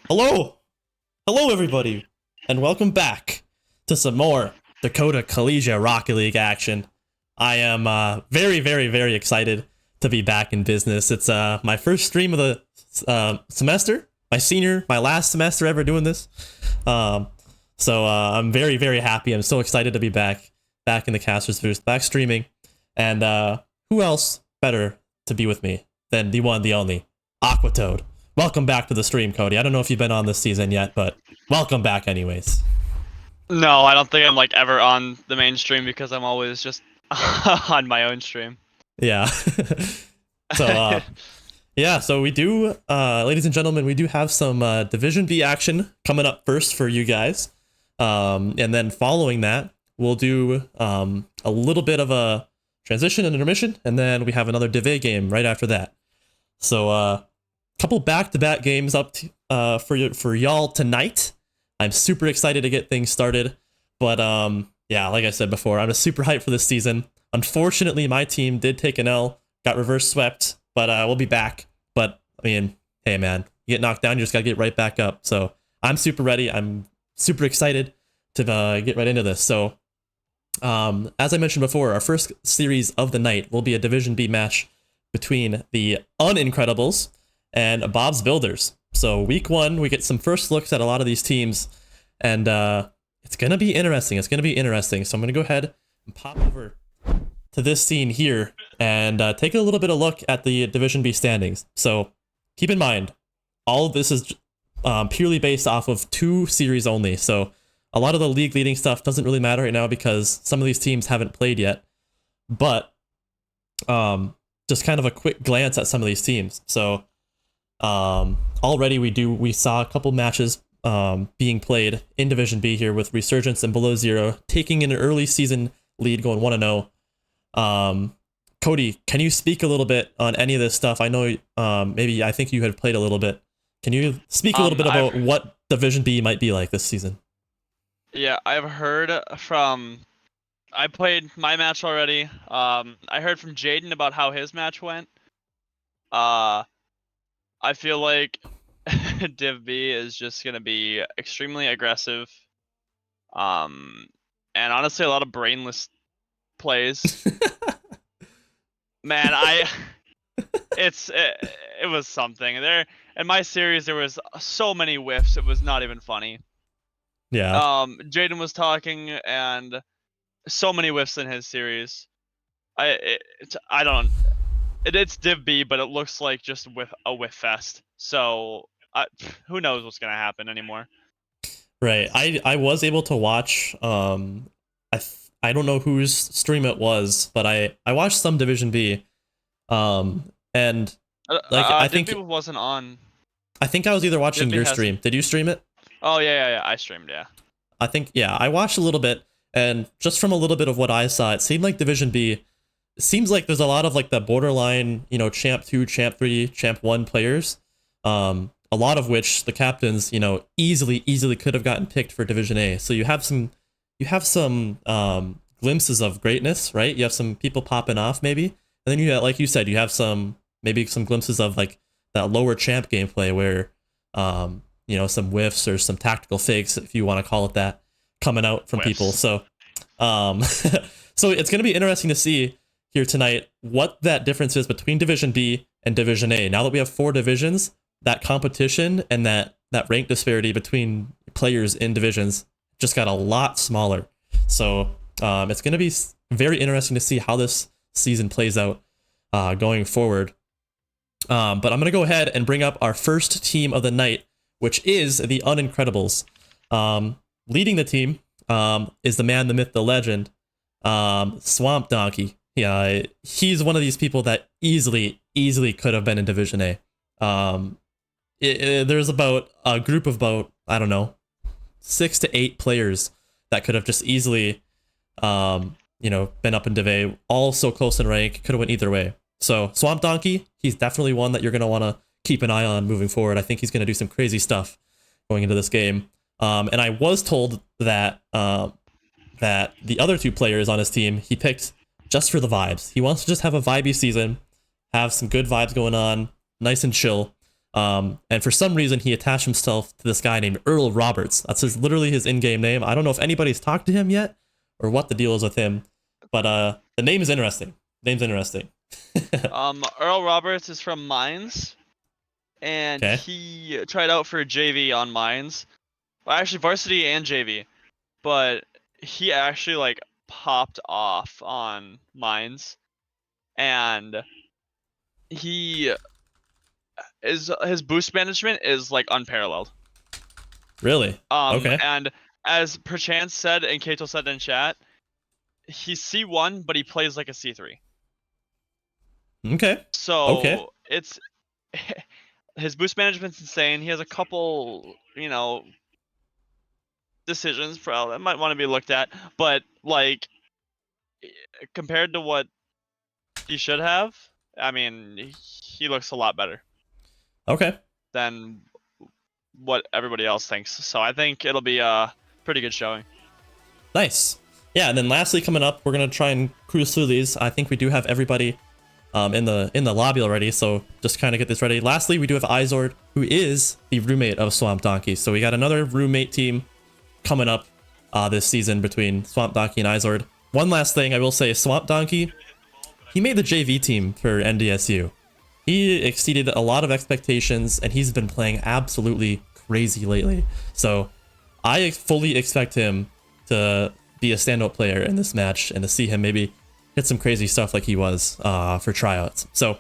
Hello! Hello, everybody, and welcome back to some more Dakota Collegiate Rocket League action. I am very, very, very excited to be back in business. It's my first stream of the semester, my last semester ever doing this. So I'm very, very happy. I'm so excited to be back in the caster's booth, back streaming. And who else better to be with me than the one, the only, Aquatoad. Welcome back to the stream, Cody. I don't know if you've been on this season yet, but welcome back anyways. No, I don't think I'm like ever on the main stream because I'm always just on my own stream. Yeah. So yeah, so we do, ladies and gentlemen, we do have some Division B action coming up first for you guys. And then following that, we'll do a little bit of a transition and intermission, and then we have another Div A game right after that. So couple back-to-back games up for y'all tonight. I'm super excited to get things started, but yeah, like I said before, I'm just super hyped for this season. Unfortunately, my team did take an L, got reverse swept, but we'll be back. But I mean, hey man, you get knocked down, you just gotta get right back up. So I'm super ready. I'm super excited to get right into this. So as I mentioned before, our first series of the night will be a Division B match between the Unincredibles and Bob's Builders. So week one, we get some first looks at a lot of these teams, and it's gonna be interesting. So I'm gonna go ahead and pop over to this scene here and take a little bit of look at the Division B standings. So keep in mind, all of this is purely based off of 2 series only. So a lot of the league leading stuff doesn't really matter right now because some of these teams haven't played yet. But just kind of a quick glance at some of these teams. So already we saw a couple matches being played in Division B here with Resurgence and Below Zero taking an early season lead, going 1-0. Cody, can you speak a little bit on any of this stuff? I know I think you had played a little bit. Can you speak a little bit about what Division B might be like this season? Yeah, I've heard from. I played my match already. I heard from Jaden about how his match went. I feel like Div B is just gonna be extremely aggressive, and honestly a lot of brainless plays. Man, it was something. There in my series there was so many whiffs. It was not even funny. Yeah. Jaden was talking and so many whiffs in his series. It's Div B, but it looks like just with a whiff fest. So who knows what's gonna happen anymore? Right. I was able to watch. I don't know whose stream it was, but I watched some Division B. And like I think Div B wasn't on. I think I was either watching your stream. Did you stream it? Oh yeah. I streamed. Yeah. I think I watched a little bit, and just from a little bit of what I saw, it seemed like Division B. Seems like there's a lot of like the borderline, Champ 2, Champ 3, Champ 1 players. A lot of which the captains, easily could have gotten picked for Division A. So you have some glimpses of greatness, right? You have some people popping off maybe. And then you have, like you said, you have some glimpses of like that lower champ gameplay where some whiffs or some tactical fakes, if you want to call it that, coming out from people. So so it's going to be interesting to see here tonight what that difference is between Division B and Division A. Now that we have 4 divisions, that competition and that rank disparity between players in divisions just got a lot smaller. So it's going to be very interesting to see how this season plays out going forward. But I'm going to go ahead and bring up our first team of the night, which is the Unincredibles. Leading the team is the man, the myth, the legend, Swamp Donkey. Yeah, he's one of these people that easily could have been in Division A. There's about a group of about, I don't know, 6 to 8 players that could have just easily, been up in Div A, all so close in rank, could have went either way. So Swamp Donkey, he's definitely one that you're going to want to keep an eye on moving forward. I think he's going to do some crazy stuff going into this game. And I was told that that the other 2 players on his team, he picked just for the vibes. He wants to just have a vibey season, have some good vibes going on, nice and chill. And for some reason, he attached himself to this guy named Earl Roberts. That's literally his in-game name. I don't know if anybody's talked to him yet or what the deal is with him, but the name is interesting. Name's interesting. Earl Roberts is from Mines, and Okay. he tried out for JV on Mines. Well, actually, varsity and JV, but he actually like popped off on Mines, and he his boost management is like unparalleled. Really? Okay. And as Perchance said and Kato said in chat, he's C1, but he plays like a C3. Okay. So Okay. it's his boost management's insane. He has a couple, decisions probably that might want to be looked at, but like compared to what he should have, I mean, he looks a lot better Okay. than what everybody else thinks. So I think it'll be a pretty good showing. Nice. Yeah, and then lastly coming up, we're gonna try and cruise through these. I think we do have everybody in the lobby already, so just kind of get this ready. Lastly, we do have Izord, who is the roommate of Swamp Donkey. So we got another roommate team coming up this season between Swamp Donkey and Izord. One last thing I will say, Swamp Donkey, he made the JV team for NDSU. He exceeded a lot of expectations, and he's been playing absolutely crazy lately. So I fully expect him to be a standout player in this match and to see him maybe hit some crazy stuff like he was for tryouts. So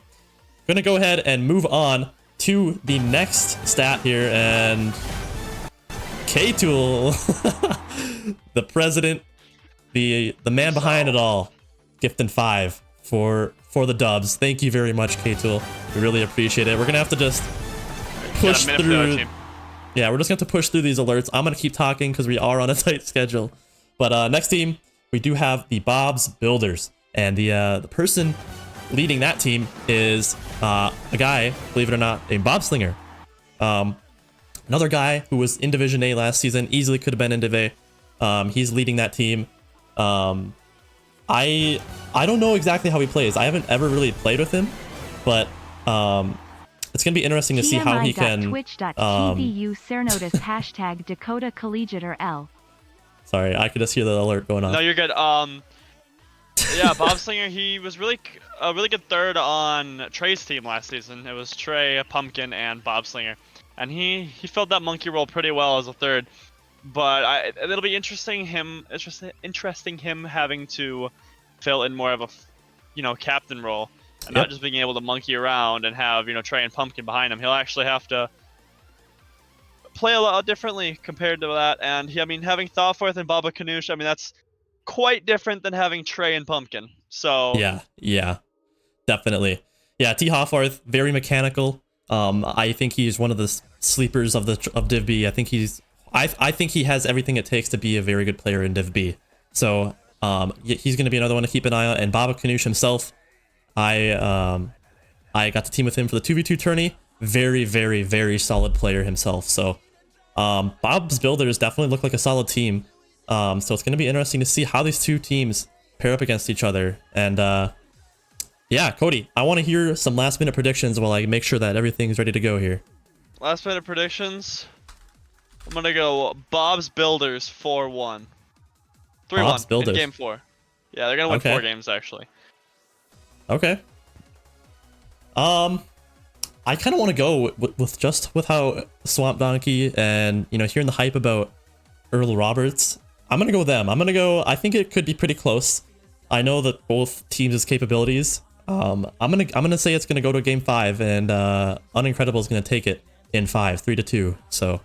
gonna go ahead and move on to the next stat here, and K-Tool, the president, the man behind it all, gifting 5 for the dubs. Thank you very much, K-Tool. We really appreciate it. We're gonna have to just push through. Yeah, we're just gonna have to push through these alerts. I'm gonna keep talking because we are on a tight schedule. But next team, we do have the Bob's Builders, and the person leading that team is a guy, believe it or not, named Bob Slinger. Another guy who was in Division A last season, easily could have been in Div A. He's leading that team. I don't know exactly how he plays. I haven't ever really played with him, but it's gonna be interesting to see how he can. Twitch.tv Cernotis hashtag Dakota Collegiate RL. Sorry, I could just hear the alert going on. No, you're good. Yeah, Bob Slinger, he was a really good third on Trey's team last season. It was Trey, Pumpkin, and Bob Slinger, and he filled that monkey role pretty well as a third. But it'll be interesting him having to fill in more of a captain role, and not just being able to monkey around and have Trey and Pumpkin behind him. He'll actually have to play a lot differently compared to that. And having Thawforth and Baba Kanoosh, that's quite different than having Trey and Pumpkin. So yeah, definitely. Yeah, T Hawthorne, very mechanical. I think he's one of the sleepers of Div B. I think he has everything it takes to be a very good player in Div B. So he's going to be another one to keep an eye on. And Baba Kanoosh himself, I got to team with him for the 2v2 tourney. Very, very, very solid player himself. So Bob's Builders definitely look like a solid team. So it's going to be interesting to see how these two teams pair up against each other. And yeah, Cody, I want to hear some last minute predictions while I make sure that everything's ready to go here. Last minute predictions. I'm going to go Bob's Builders 4-1. 3-1 in game 4. Yeah, they're going to win 4 games actually. Okay. I kind of want to go with how Swamp Donkey and hearing the hype about Earl Roberts. I'm gonna go with them. I think it could be pretty close. I know that both teams' capabilities. I'm gonna say it's gonna go to game 5, and Unincredible is gonna take it in 5, 3-2. So.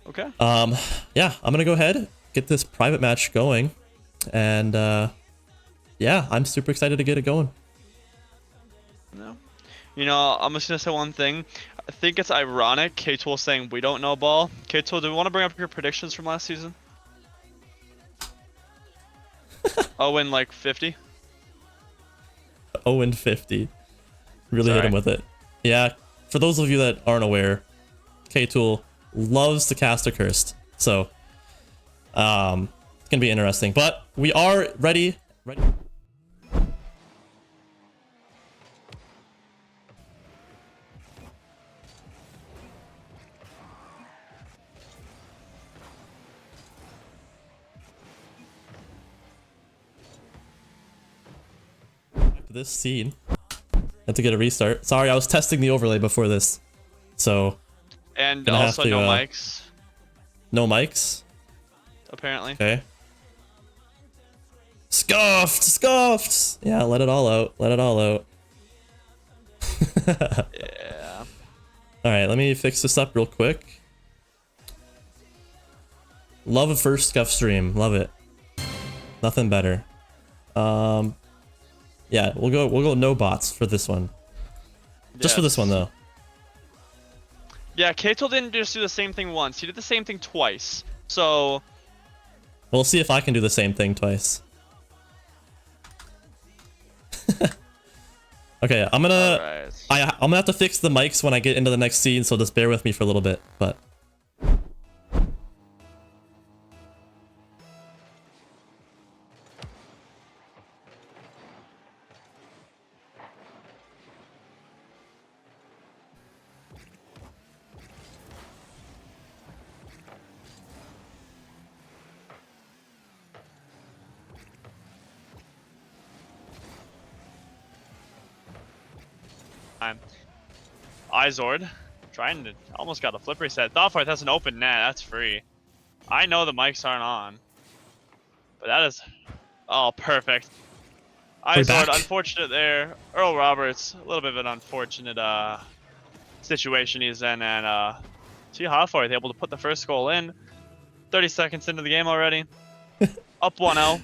Okay. Yeah, I'm gonna go ahead, get this private match going, and yeah, I'm super excited to get it going. No. I'm just gonna say one thing. I think it's ironic K-Tool saying we don't know ball. K-Tool, do we want to bring up your predictions from last season? Win like 50? 0-50. Really hit him with it. Yeah, for those of you that aren't aware, K-Tool loves to cast a cursed. So, it's gonna be interesting. But we are ready. this scene. Had to get a restart. Sorry, I was testing the overlay before this. So. And also no mics. No mics? Apparently. Okay. Scuffed! Scuffed! Yeah, let it all out. Let it all out. Yeah. Alright, let me fix this up real quick. Love a first scuff stream. Love it. Nothing better. Yeah, we'll go no bots for this one. Just for this one though. Yeah, Kato didn't just do the same thing once. He did the same thing twice. So we'll see if I can do the same thing twice. Okay, I'm gonna I'm gonna have to fix the mics when I get into the next scene, so just bear with me for a little bit, but Izord trying to almost got a flip reset. Thoughtforth has an open net. That's free. I know the mics aren't on, but that is perfect. Izord, unfortunate there. Earl Roberts, a little bit of an unfortunate situation he's in, and T. Thoughtforth able to put the first goal in. 30 seconds into the game already. Up 1-0.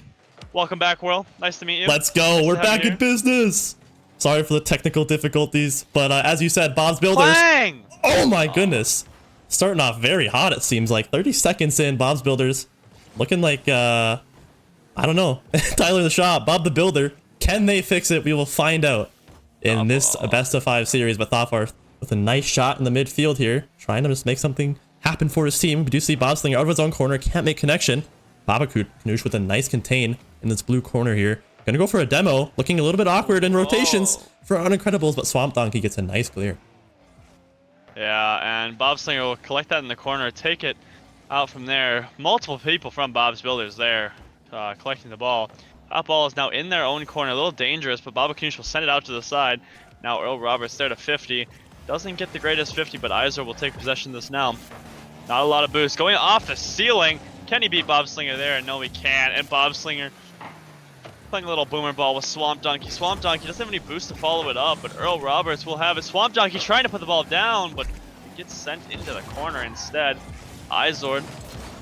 Welcome back, Will. Nice to meet you. Let's go. Nice We're back in business. Sorry for the technical difficulties, but as you said, Bob's Builders. Clang! Oh my goodness. Starting off very hot, it seems like. 30 seconds in, Bob's Builders. Looking like, I don't know. Tyler the Shop, Bob the Builder. Can they fix it? We will find out in this best of 5 series. But Thoughtforth with a nice shot in the midfield here. Trying to just make something happen for his team. We do see Bob Slinger out of his own corner. Can't make connection. Babakanoosh with a nice contain in this blue corner here. Gonna go for a demo. Looking a little bit awkward in rotations for Unincredibles, but Swamp Donkey gets a nice clear. Yeah, and Bob Slinger will collect that in the corner, take it out from there. Multiple people from Bob's Builders there collecting the ball. That ball is now in their own corner, a little dangerous, but Babakanoosh will send it out to the side. Now Earl Roberts there to 50. Doesn't get the greatest 50, but Izor will take possession of this now. Not a lot of boost. Going off the ceiling. Can he beat Bob Slinger there? No, he can't. And Bob Slinger playing a little boomer ball with Swamp Donkey. Swamp Donkey doesn't have any boost to follow it up, but Earl Roberts will have it. Swamp Donkey trying to put the ball down, but gets sent into the corner instead. Izord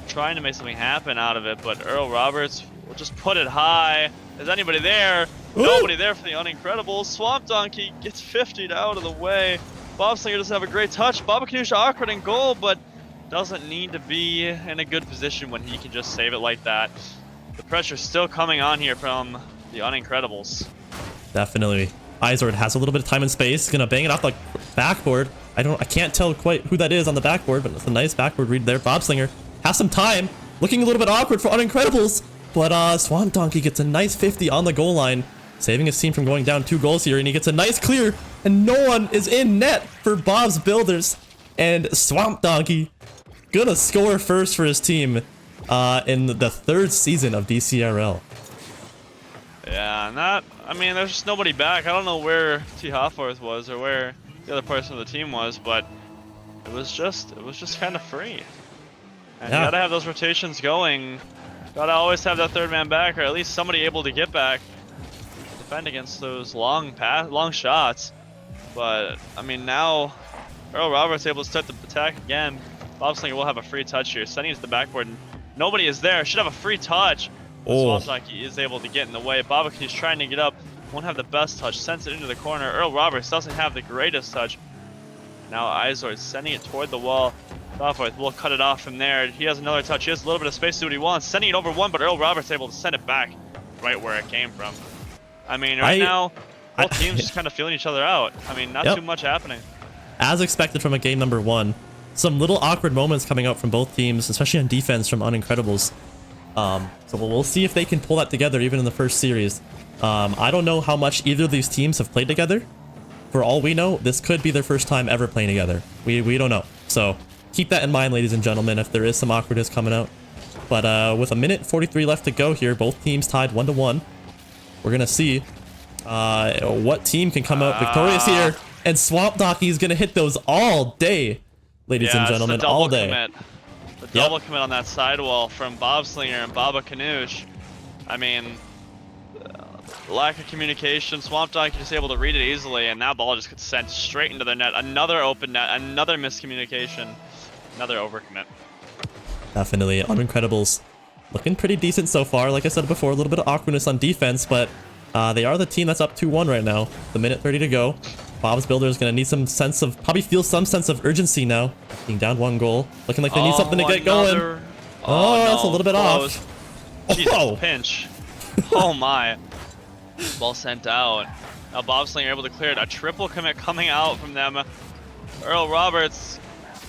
trying to make something happen out of it, but Earl Roberts will just put it high. Is anybody there? Ooh. Nobody there for the Unincredibles. Swamp Donkey gets 50'd out of the way. Bob Slinger doesn't have a great touch. Babakanoosh awkward in goal, but doesn't need to be in a good position when he can just save it like that. The pressure's still coming on here from the Unincredibles. Definitely. Izord has a little bit of time and space. Gonna bang it off the backboard. I can't tell quite who that is on the backboard, but it's a nice backboard read there. Bob Slinger has some time. Looking a little bit awkward for Unincredibles, but Swamp Donkey gets a nice 50 on the goal line, saving his team from going down 2 goals here, and he gets a nice clear, and no one is in net for Bob's Builders, and Swamp Donkey gonna score first for his team in the 3rd season of DCRL. Yeah, I mean, there's just nobody back. I don't know where T. Thoughtforth was or where the other person of the team was, but it was just kind of free. And you gotta have those rotations going. Gotta always have that 3rd man back, or at least somebody able to get back, defend against those long shots. But I mean, now Earl Roberts able to start the attack again. Bob Slinger will have a free touch here, sending it to the backboard. Nobody is there. Should have a free touch. Swamp Donkey is able to get in the way. Babakanoosh trying to get up. Won't have the best touch. Sends it into the corner. Earl Roberts doesn't have the greatest touch. Now Izord sending it toward the wall. Thoughtforth will cut it off from there. He has another touch. He has a little bit of space to do what he wants. Sending it over one, but Earl Roberts able to send it back right where it came from. I mean, right now, both teams just kind of feeling each other out. I mean, not too much happening. As expected from a game number 1. Some little awkward moments coming out from both teams, especially on defense from Unincredibles. So we'll see if they can pull that together even in the first series. I don't know how much either of these teams have played together. For all we know, this could be their first time ever playing together. We don't know. So keep that in mind, ladies and gentlemen, if there is some awkwardness coming out. But with a minute 43 left to go here, both teams tied 1-1. We're going to see What team can come out victorious here? And Swamp Donkey is going to hit those all day, ladies and gentlemen, all day. Commit. The double commit on that sidewall from Bobslinger and Baba Kanoosh. I mean, lack of communication. Swamp Donkey just able to read it easily, and that ball just gets sent straight into the net. Another open net, another miscommunication, another overcommit. Definitely. Unincredibles looking pretty decent so far. Like I said before, a little bit of awkwardness on defense, but they are the team that's up 2-1 right now. The minute 30 to go. Bob's Builder is going to need some sense of, probably feel some sense of urgency now. Being down 1 goal. Looking like they need something to get going. Oh, that's a little bit off. Jesus, pinch. Oh my. Ball sent out. Now Bobslinger able to clear it. A triple commit coming out from them. Earl Roberts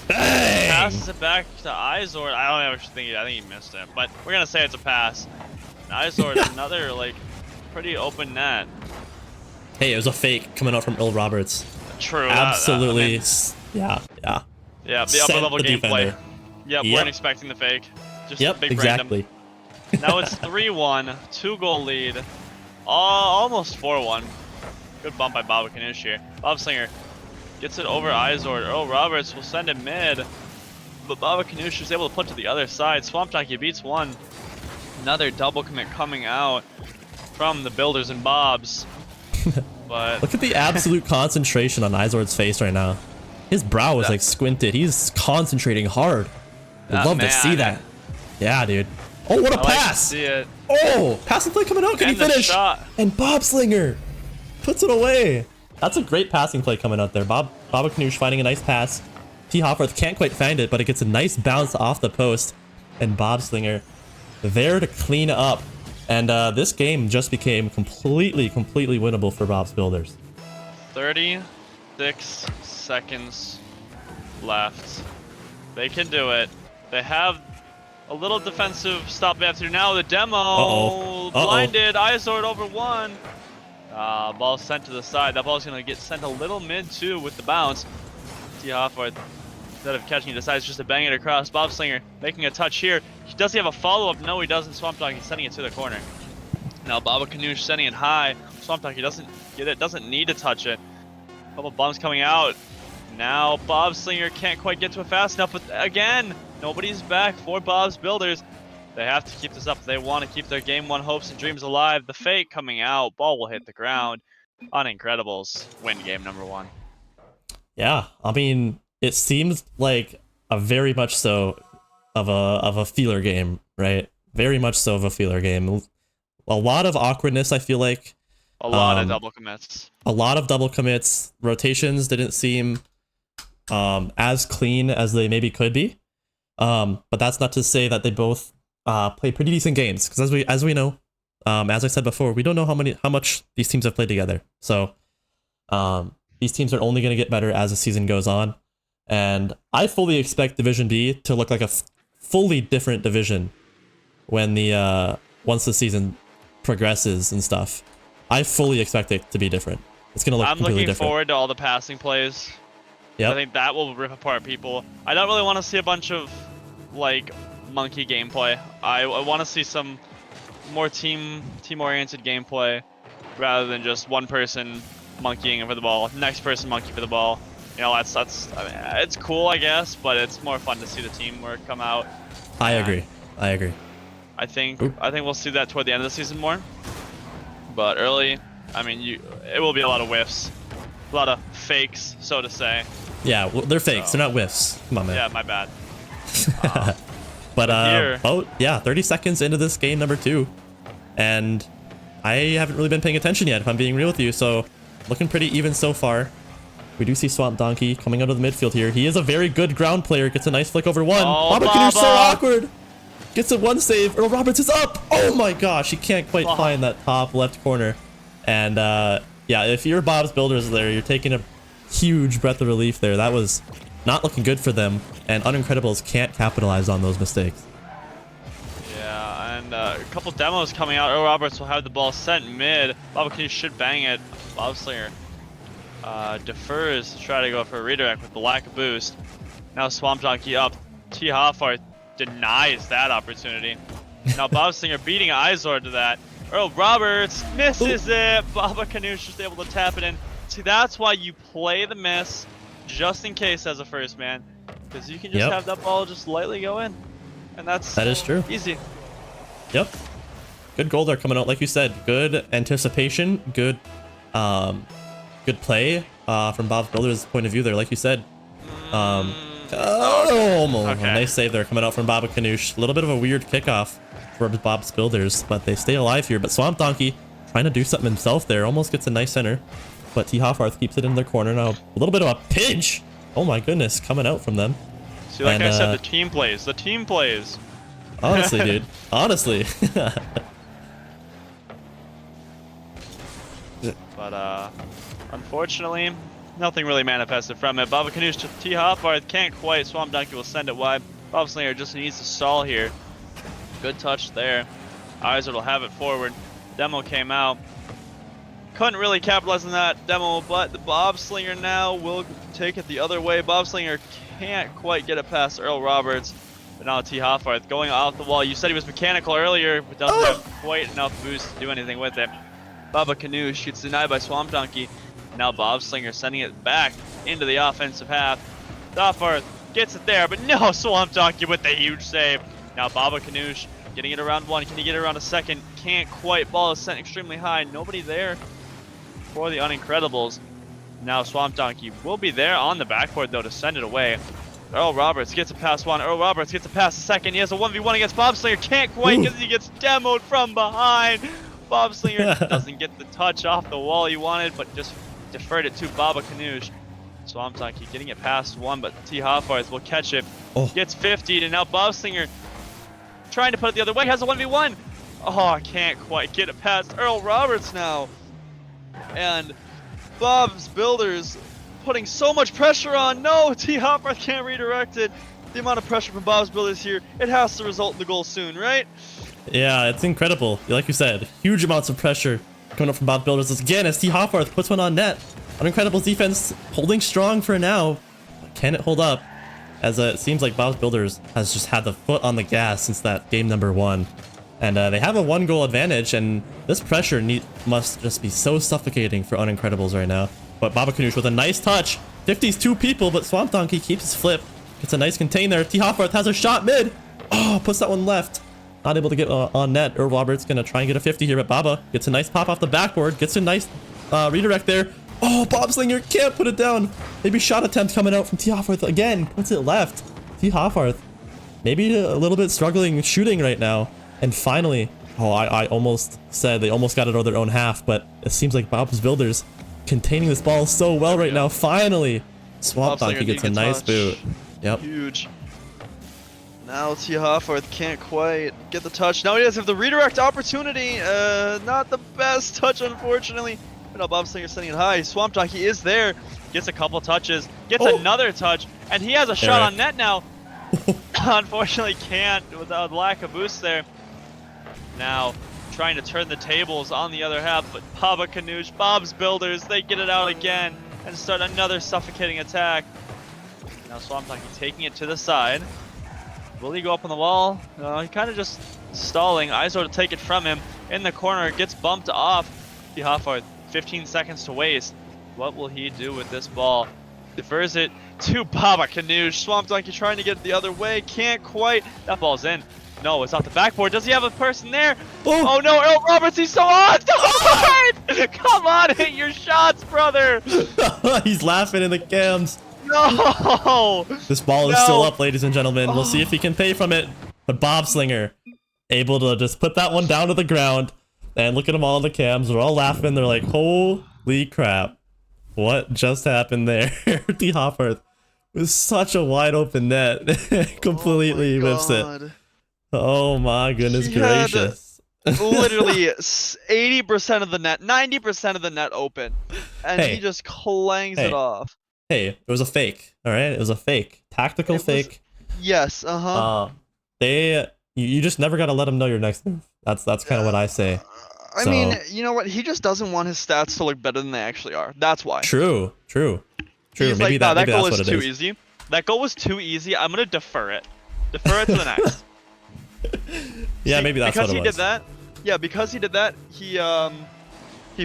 passes it back to Izord. I don't actually think I think he missed it, but we're gonna say it's a pass. Izord, another like pretty open net. Hey, it was a fake coming out from Earl Roberts. True. Absolutely. Yeah. Yeah, the upper level gameplay. Defender. Yep, weren't expecting the fake. Just big exactly. Random. Now it's 3-1, 2-goal lead. Almost 4-1. Good bump by Baba Kanoosh here. Bobslinger gets it over Izord. Earl Roberts will send it mid. But Baba Kanoosh is able to put to the other side. Swamp Donkey beats one. Another double commit coming out from the Builders and Bobs. But look at the absolute concentration on Izord's face right now. His brow is like squinted. He's concentrating hard. Would love to see that. Yeah, dude. Oh, what a pass! Like to see it. Oh, passing play coming out. Can he finish? Shot. And Bobslinger puts it away. That's a great passing play coming out there. Baba Kanoosh finding a nice pass. T. Hofforth can't quite find it, but it gets a nice bounce off the post. And Bobslinger there to clean up. And this game just became completely winnable for Bob's Builders. 36 seconds left. They can do it. They have a little defensive stop they have to do now. The demo blinded. Izord over one. Ball sent to the side. That ball's gonna get sent a little mid too with the bounce. T. Hofforth, instead of catching it, decides just to bang it across. Bobslinger making a touch here. Does he have a follow-up? No, he doesn't. Swamp Donkey sending it to the corner. Now Baba Kanoosh sending it high. Swamp Donkey doesn't get it, doesn't need to touch it. Couple bumps coming out. Now Bobslinger can't quite get to it fast enough, but again, nobody's back for Bob's Builders. They have to keep this up if they want to keep their Game 1 hopes and dreams alive. The fake coming out. Ball will hit the ground. Unincredibles win game number 1. Yeah, I mean, it seems like a very much so of a feeler game, right? Very much so of a feeler game. A lot of awkwardness, I feel like. A lot of double commits. A lot of double commits. Rotations didn't seem as clean as they maybe could be. But that's not to say that they both play pretty decent games, because as we know, as I said before, we don't know how much these teams have played together. So these teams are only going to get better as the season goes on, and I fully expect Division B to look like a fully different division when once the season progresses and stuff. I fully expect it to be different. It's going to look completely different. I'm looking forward to all the passing plays. Yep. I think that will rip apart people. I don't really want to see a bunch of like monkey gameplay. I want to see some more team-oriented gameplay rather than just one person monkeying for the ball, next person monkey for the ball. You know, that's I mean, it's cool, I guess, but it's more fun to see the teamwork come out. I agree. I think we'll see that toward the end of the season more. But early, I mean, it will be a lot of whiffs, a lot of fakes, so to say. Yeah, well, they're fakes. They're not whiffs. Come on, man. Yeah, my bad. But 30 seconds into this game number 2, and I haven't really been paying attention yet, if I'm being real with you. So looking pretty even so far. We do see Swamp Donkey coming out of the midfield here. He is a very good ground player. Gets a nice flick over one. Oh, Baba Kanoosh so awkward. Gets a one save. Earl Roberts is up. Oh my gosh, he can't quite find that top left corner. And yeah, if you're Bob's Builders there, you're taking a huge breath of relief there. That was not looking good for them, and Unincredibles can't capitalize on those mistakes. Yeah, and a couple demos coming out. Earl Roberts will have the ball sent mid. Baba Kanoosh should bang it. Bobslinger defers to try to go for a redirect with the lack of boost. Now Swamp Donkey up. T. Hoffarth denies that opportunity. Now Bobslinger beating Izord to that. Earl Roberts misses it. Baba Kanoosh just able to tap it in. See, that's why you play the miss just in case as a first man, because you can just have that ball just lightly go in, and that is true. Easy. Yep. Good goal there coming out, like you said. Good anticipation. Good, good play from Bob's Builders' point of view there, like you said. Nice save there coming out from Baba Kanoosh. A little bit of a weird kickoff for Bob's Builders, but they stay alive here. But Swamp Donkey trying to do something himself there. Almost gets a nice center, but T. Hoffarth keeps it in their corner. Now a little bit of a pinch. Oh my goodness, coming out from them. See, like I said, the team plays. The team plays. Honestly, dude. Honestly. But unfortunately, nothing really manifested from it. Baba Kanoosh to T. Hoffarth can't quite. Swamp Donkey will send it wide. Bob Slinger just needs to stall here. Good touch there. Izard will have it forward. Demo came out. Couldn't really capitalize on that demo, but the Bob Slinger now will take it the other way. Bob Slinger can't quite get it past Earl Roberts. But now T. Hoffarth going off the wall. You said he was mechanical earlier, but doesn't have quite enough boost to do anything with it. Baba Kanoosh gets denied by Swamp Donkey. Now Bob Slinger sending it back into the offensive half. Hoffarth gets it there, but no, Swamp Donkey with the huge save. Now Baba Kanoosh getting it around one. Can he get it around a second? Can't quite. Ball is sent extremely high. Nobody there for the Unincredibles. Now Swamp Donkey will be there on the backboard though to send it away. Earl Roberts gets a pass one. Earl Roberts gets a pass a second. He has a 1v1 against Bob Slinger. Can't quite because he gets demoed from behind. Bob Slinger doesn't get the touch off the wall he wanted, but just deferred it to Baba Kanoosh. Swamp Donkey getting it past one, but T. Hoffarth will catch it. Gets 50'd, and now Bob Slinger trying to put it the other way. Has a 1v1. Oh, can't quite get it past Earl Roberts now. And Bob's Builders putting so much pressure on. No, T. Hoffarth can't redirect it. The amount of pressure from Bob's Builders here, it has to result in the goal soon, right? Yeah, it's incredible. Like you said, huge amounts of pressure coming up from Bob Builders again as T. Hoffarth puts one on net. Unincredibles defense holding strong for now. But can it hold up? As it seems like Bob's Builders has just had the foot on the gas since that game number 1. And they have a 1-goal advantage, and this pressure must just be so suffocating for Unincredibles right now. But Baba Kanoosh with a nice touch. 50's 2 people, but Swamp Donkey keeps his flip. Gets a nice contain there. T. Hoffarth has a shot mid. Oh, puts that one left. Not able to get on net. Earl Roberts gonna try and get a 50 here, but Baba gets a nice pop off the backboard. Gets a nice redirect there. Oh, Bob Slinger can't put it down. Maybe shot attempt coming out from T. Hoffarth again. Puts it left. T. Hoffarth maybe a little bit struggling shooting right now. And finally, I almost said they almost got it out of their own half, but it seems like Bob's Builders containing this ball so well right now. Finally, Swamp Donkey gets a nice boot. Yep. Huge. Now T. Hoffarth can't quite get the touch. Now he does have the redirect opportunity. Not the best touch, unfortunately. But now Bob Slinger sending it high. Swamp Donkey is there. Gets a couple touches. Gets another touch. And he has a shot on net now. Unfortunately can't without lack of boost there. Now trying to turn the tables on the other half. But Baba Kanoosh, Bob's Builders, they get it out again. And start another suffocating attack. Now Swamp Donkey taking it to the side. Will he go up on the wall? He kind of just stalling. Iso to take it from him. In the corner, gets bumped off. T. Hoffarth, 15 seconds to waste. What will he do with this ball? Defers it to Baba Kanoosh. Swamp Donkey trying to get it the other way. Can't quite. That ball's in. No, it's off the backboard. Does he have a person there? Oh no, Earl Roberts, he's so on! Come on, hit your shots, brother! He's laughing in the cams. No! This ball is still up, ladies and gentlemen. We'll see if he can pay from it. But Bob Slinger able to just put that one down to the ground. And look at them all in the cams. They're all laughing. They're like, holy crap. What just happened there? T. Hoffarth with such a wide open net. Completely whips it. Oh my goodness gracious. Literally 80% of the net, 90% of the net open. And he just clangs it off. Hey, it was a fake, all right? It was a fake. Tactical fake. Yes, you just never got to let them know your next move. That's kind of what I say. I mean, you know what? He just doesn't want his stats to look better than they actually are. That's why. True. He's Maybe like, that goal that's is too easy. That goal was too easy. I'm going to defer it. Defer it to the next. Yeah, maybe that's what it was. Because he did that, yeah, because he did that, he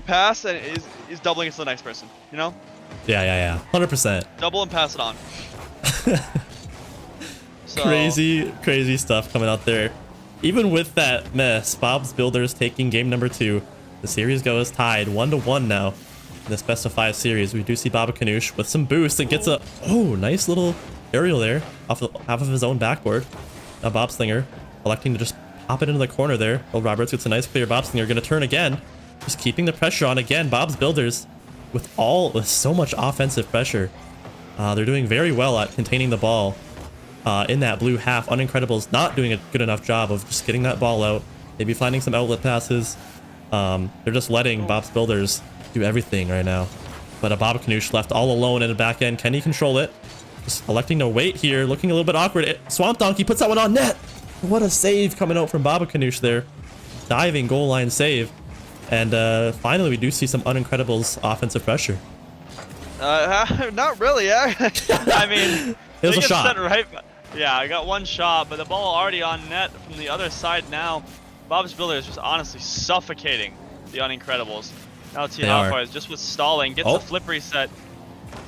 passed and is doubling it to the next person. You know? Yeah. 100%. Double and pass it on. So, Crazy stuff coming out there. Even with that mess, Bob's Builders taking game number 2. The series goes tied 1-1 now. In this best of 5 series, we do see Baba Kanoosh with some boost and gets a nice little aerial there off of half of his own backboard. Now Bob Slinger electing to just pop it into the corner there. Earl Roberts gets a nice clear. Bob Slinger going to turn again, just keeping the pressure on again. Bob's Builders with so much offensive pressure. They're doing very well at containing the ball in that blue half. Unincredibles not doing a good enough job of just getting that ball out. Maybe finding some outlet passes. They're just letting Bob's Builders do everything right now. But Baba Kanoosh left all alone in the back end. Can he control it? Just electing to wait here, looking a little bit awkward. Swamp Donkey puts that one on net. What a save coming out from Baba Kanoosh there. Diving goal line save. And finally, we do see some Unincredibles offensive pressure. Not really. I mean, it was a shot. Right. Yeah, I got one shot, but the ball already on net from the other side now. Bob's Builder is just honestly suffocating the Unincredibles. Now T. Hofar is just with stalling, gets the flip reset.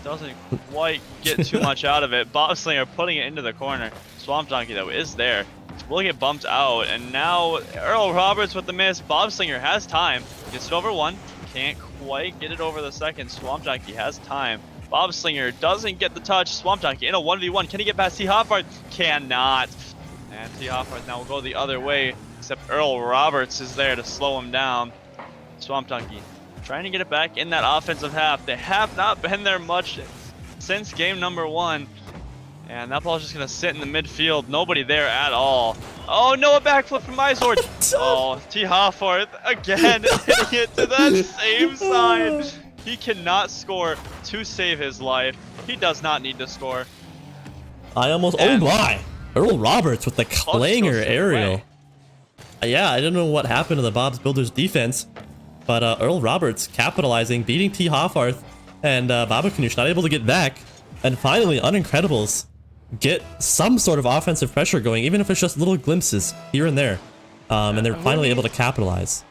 Doesn't quite get too much out of it. Bob Slinger putting it into the corner. Swamp Donkey, though, is there. Will get bumped out, and now Earl Roberts with the miss. Bob Slinger has time. Gets it over one. Can't quite get it over the second. Swamp Donkey has time. Bob Slinger doesn't get the touch. Swamp Donkey in a 1v1. Can he get past T. Hoffart? Cannot. And T. Hoffart now will go the other way, except Earl Roberts is there to slow him down. Swamp Donkey trying to get it back in that offensive half. They have not been there much since game number 1. And that ball's just going to sit in the midfield. Nobody there at all. Oh, no, a backflip from Izord. Oh, T. Hoffarth again hitting it to that same side. He cannot score to save his life. He does not need to score. Oh my. Earl Roberts with the clanger aerial. Yeah, I don't know what happened to the Bob's Builders defense. But Earl Roberts capitalizing, beating T. Hoffarth. And Baba Kanoosh not able to get back. And finally, Unincredibles get some sort of offensive pressure going, even if it's just little glimpses here and there. And they're finally able to capitalize.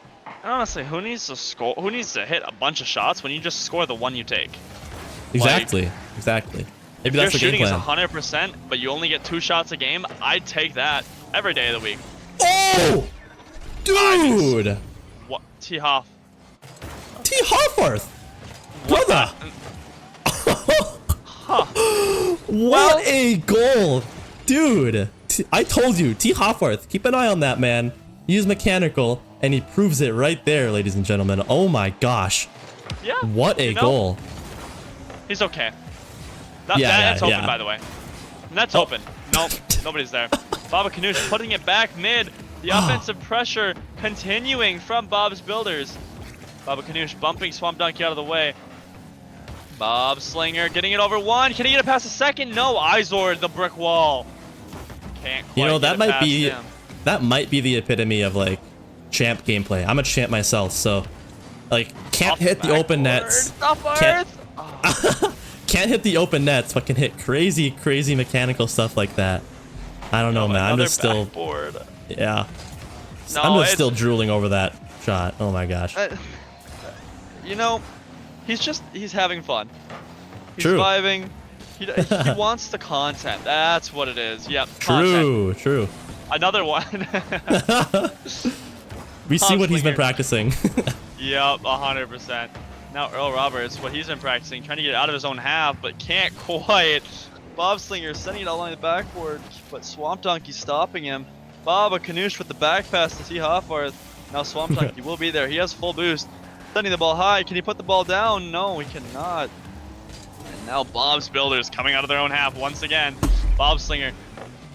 Honestly, who needs to score? Who needs to hit a bunch of shots when you just score the one you take? Exactly. Maybe that's the game plan. Your shooting is 100%, but you only get 2 shots a game. I'd take that every day of the week. Oh, dude! What? T. Hoffarth, brother! What a goal, dude! I told you, T. Hoffarth, keep an eye on that man. He's mechanical, and he proves it right there, ladies and gentlemen. Oh my gosh! Yeah. What a goal! He's okay. That's open, by the way. And that's open. Nope, nobody's there. Baba Kanoosh putting it back mid. The offensive pressure continuing from Bob's Builders. Baba Kanoosh bumping Swamp Donkey out of the way. Bob Slinger getting it over one. Can he get it past the second? No, Izord, the brick wall. Can't quite that might be the epitome of like champ gameplay. I'm a champ myself, so like can't hit the open nets. Can't hit the open nets, but can hit crazy mechanical stuff like that. I don't know, man. I'm just still I'm just still drooling over that shot. Oh my gosh. He's having fun. He's True. vibing. He wants the content. That's what it is. Yep. True. Another one. We see what he's been practicing. Yep, 100%. Now Earl Roberts, what he's been practicing, trying to get out of his own half, but can't quite. Bob Slinger sending it along the backboard, but Swamp Donkey stopping him. Baba Kanoosh with the back pass to T. Hoffarth. Now Swamp Donkey will be there. He has full boost. Sending the ball high. Can he put the ball down? No, he cannot. And now Bob's Builders coming out of their own half once again. Bob Slinger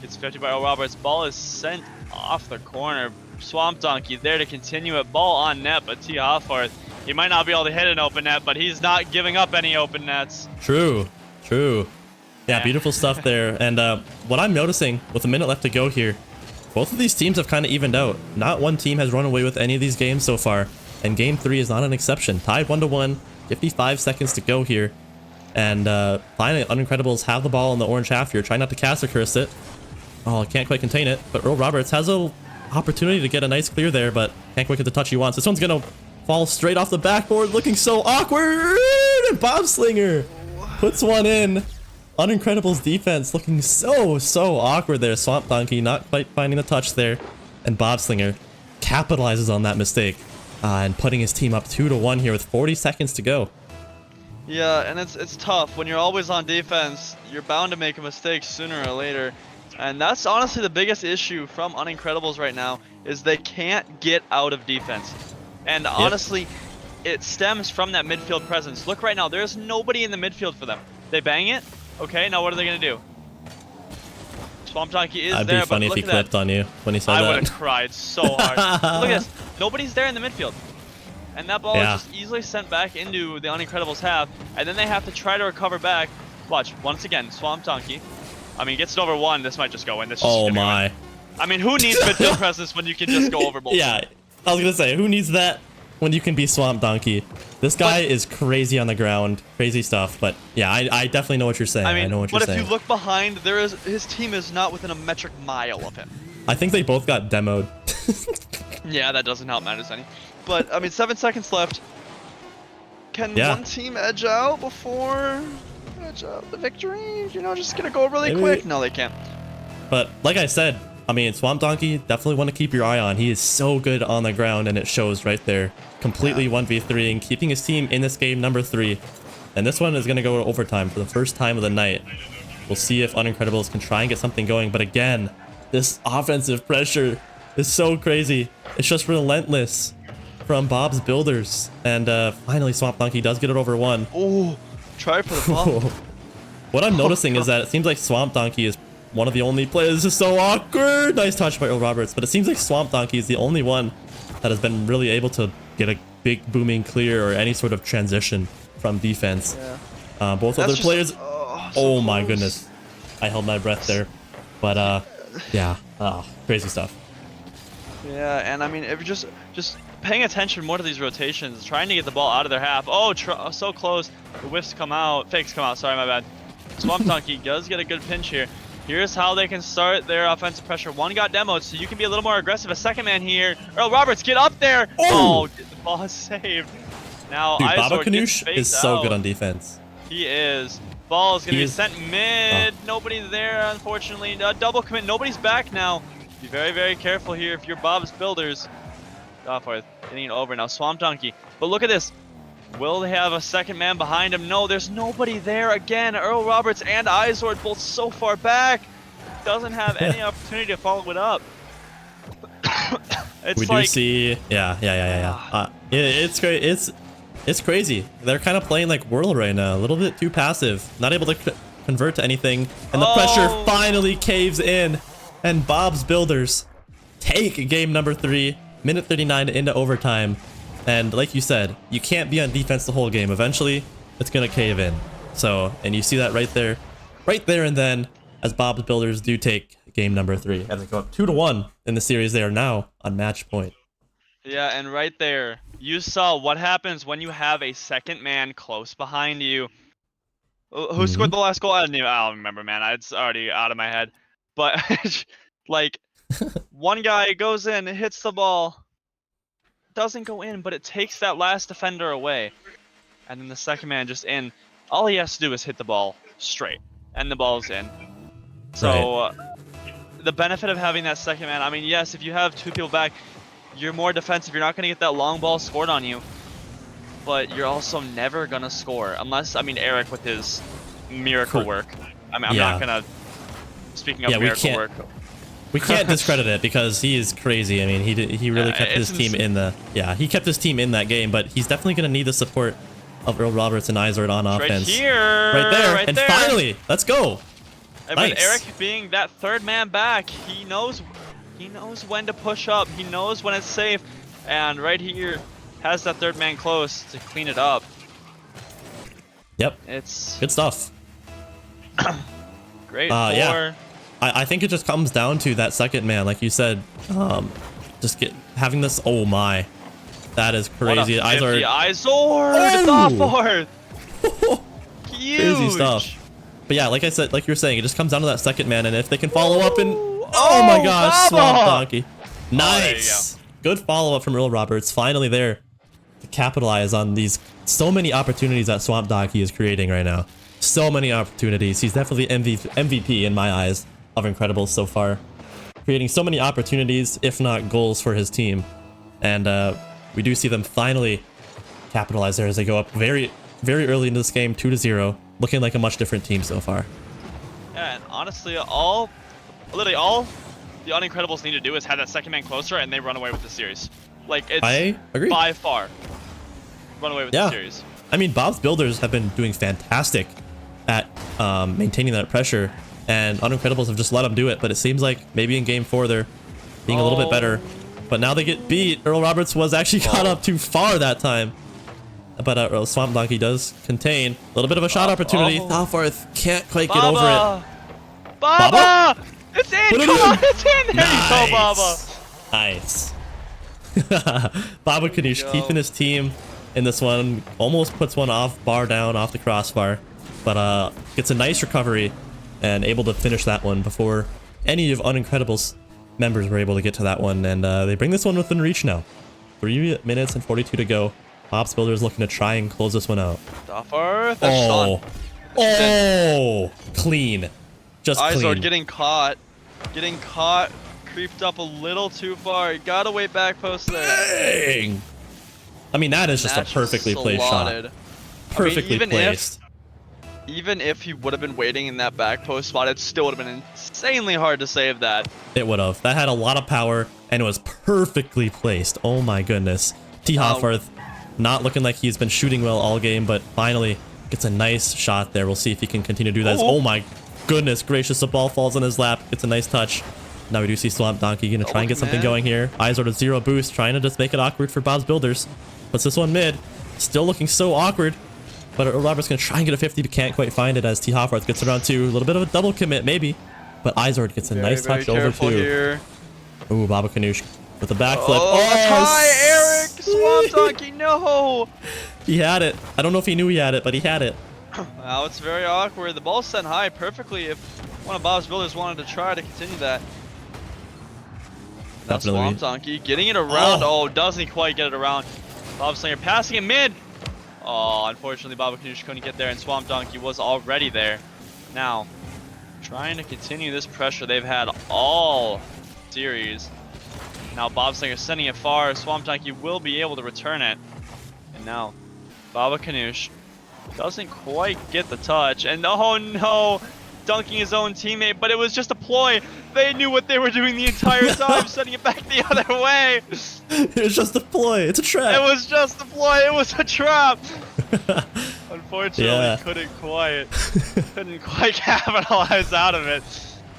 gets 50 by Earl Roberts. Ball is sent off the corner. Swamp Donkey there to continue it. Ball on net, but T. Hoffarth, he might not be able to hit an open net, but he's not giving up any open nets. True. Yeah, beautiful stuff there. And what I'm noticing with a minute left to go here, both of these teams have kind of evened out. Not one team has run away with any of these games so far. And game 3 is not an exception. Tied 1-1, 55 seconds to go here. And finally, Unincredibles have the ball in the orange half here. Try not to caster curse it. Oh, can't quite contain it. But Earl Roberts has a opportunity to get a nice clear there, but can't quite get the touch he wants. This one's gonna fall straight off the backboard, looking so awkward. And Bobslinger puts one in. Unincredible's defense looking so awkward there. Swamp Donkey not quite finding the touch there, and Bobslinger capitalizes on that mistake and putting his team up 2-1 here with 40 seconds to go. Yeah, and it's tough when you're always on defense. You're bound to make a mistake sooner or later, and that's honestly the biggest issue from Unincredibles right now is they can't get out of defense. And honestly, it stems from that midfield presence. Look right now, there's nobody in the midfield for them. They bang it. Okay, now what are they gonna do? Swamp Donkey is I'd there, be funny but if he look at clipped that. on you when he said I that. would have cried so hard. Look at this. Nobody's there in the midfield. And that ball is just easily sent back into the Unincredibles half, and then they have to try to recover back. Watch, once again, Swamp Donkey. I mean, gets it over one. This might just go in. This is Oh my. I mean, who needs midfield presence when you can just go over both? Yeah, I was gonna say, who needs that when you can be Swamp Donkey? This guy is crazy on the ground, crazy stuff. But yeah, I definitely know what you're saying. I mean, know what you're but saying. if you look behind, his team is not within a metric mile of him. I think they both got demoed. Yeah, that doesn't help matters any. But I mean, 7 seconds left. Can one team edge out before the victory? You know, just gonna go really quick. No, they can't. But like I said, I mean, Swamp Donkey, definitely want to keep your eye on. He is so good on the ground, and it shows right there. Completely 1v3 and keeping his team in this game number 3. And this one is going to go to overtime for the first time of the night. We'll see if Unincredibles can try and get something going. But again, this offensive pressure is so crazy. It's just relentless from Bob's Builders. And finally, Swamp Donkey does get it over one. Oh, try for the ball. What I'm noticing is that it seems like Swamp Donkey is one of the only players. This is so awkward. Nice touch by Earl Roberts. But it seems like Swamp Donkey is the only one that has been really able to get a big booming clear or any sort of transition from defense. Yeah. Both other players. Oh my goodness. I held my breath there. But yeah. Crazy stuff. Yeah, and I mean, if you're just paying attention more to these rotations, trying to get the ball out of their half. Oh, so close. The whiffs come out. Fakes come out. Sorry, my bad. Swamp Donkey does get a good pinch here. Here's how they can start their offensive pressure. One got demoed, so you can be a little more aggressive. A second man here. Earl Roberts, get up there. Oh, the ball is saved. Now, dude, Baba Izor Kanoosh is so good on defense. He is. Ball is going to be sent mid. Nobody there, unfortunately. Double commit. Nobody's back now. Be very, very careful here if you're Bob's Builders. For getting it over now. Swamp Donkey. But look at this. Will they have a second man behind him? No, there's nobody there again. Earl Roberts and Izord both so far back. Doesn't have any opportunity to follow it up. We do see, it's great. It's crazy. They're kind of playing like Whirl right now, a little bit too passive, not able to convert to anything, and the pressure finally caves in, and Bob's Builders take game number 3, minute 39 into overtime. And like you said, you can't be on defense the whole game. Eventually, it's gonna cave in. So, and you see that right there and then, as Bob's Builders do take game number 3, and they go up 2-1 in the series. They are now on match point. Yeah, and right there, you saw what happens when you have a second man close behind you. Who scored the last goal? I don't remember, man. It's already out of my head. But like, one guy goes in, hits the ball. Doesn't go in, but it takes that last defender away, and then the second man just in. All he has to do is hit the ball straight, and the ball's in. So the benefit of having that second man, I mean, yes, if you have 2 people back, you're more defensive. You're not going to get that long ball scored on you, but you're also never going to score unless, I mean, Eric with his miracle work. I mean, I'm not going to. Speaking of miracle work. We can't discredit it because he is crazy. I mean, he really kept his team in the he kept his team in that game, but he's definitely going to need the support of Earl Roberts and Izord on offense. Right there. Finally, let's go. And with Eric being that third man back, he knows when to push up. He knows when it's safe, and right here has that third man close to clean it up. Yep. It's good stuff. Great. I think it just comes down to that second man, like you said. Just having this. Oh my, that is crazy. Izord off fourth. Huge. Crazy stuff. But yeah, like I said, like you were saying, it just comes down to that second man, and if they can follow up and oh my gosh, Swamp Donkey. Nice. Good follow-up from Earl Roberts. Finally there to capitalize on these so many opportunities that Swamp Donkey is creating right now. So many opportunities. He's definitely MVP in my eyes of Incredibles so far. Creating so many opportunities, if not goals, for his team. And we do see them finally capitalize there as they go up very, very early into this game, 2-0. Looking like a much different team so far. Yeah, and honestly, literally all the Unincredibles need to do is have that second man closer, and they run away with the series. Like, it's I agree. by far run away with the series. I mean, Bob's Builders have been doing fantastic at maintaining that pressure, and Unincredibles have just let them do it. But it seems like maybe in Game 4 they're being a little bit better. But now they get beat. Earl Roberts was actually caught up too far that time. But Swamp Donkey does contain a little bit of a shot opportunity. Thalforth can't quite get over it. Baba! It's in! Put it Come in. on, it's in! There you go, Baba! Nice. Baba Kanush keeping his team in this one. Almost puts one off the crossbar. But gets a nice recovery and able to finish that one before any of Unincredibles members were able to get to that one. And they bring this one within reach now. 3 minutes and 42 to go. Bob's Builders looking to try and close this one out. Stoffer, clean. Just clean. Izord getting caught, creeped up a little too far. Gotta wait back post there. Dang. I mean, that is just a perfectly placed shot. Perfectly placed. Even if he would have been waiting in that back post spot, it still would have been insanely hard to save that. It would have. That had a lot of power, and it was perfectly placed. Oh my goodness. T. Hoffarth not looking like he's been shooting well all game, but finally gets a nice shot there. We'll see if he can continue to do that. Oh my goodness gracious, the ball falls on his lap. Gets a nice touch. Now we do see Swamp Donkey gonna try and get something going here. Izord a 0 boost, trying to just make it awkward for Bob's Builders. Puts this one mid. Still looking so awkward. But Robert's gonna try and get a 50, but can't quite find it as T. Hoffarth gets around 2. A little bit of a double commit, maybe. But Izord gets a nice touch over 2. Here. Ooh, Baba Kanush with a backflip. That's high, Eric! Swamp Donkey, no! He had it. I don't know if he knew he had it, but he had it. Now it's very awkward. The ball's sent high perfectly if one of Bob's Builders wanted to try to continue that. Now Swamp Donkey getting it around. Oh, doesn't quite get it around. Bob Slinger passing it mid. Oh, unfortunately, Baba Kanush couldn't get there, and Swamp Donkey was already there. Now, trying to continue this pressure they've had all series. Now, Bob Slinger sending it far. Swamp Donkey will be able to return it. And now, Baba Kanush doesn't quite get the touch. And oh no, dunking his own teammate, but it was just a ploy. They knew what they were doing the entire time, sending it back the other way. It was just a ploy. It's a trap. It was just a ploy. It was a trap. Unfortunately, couldn't quite capitalize out of it.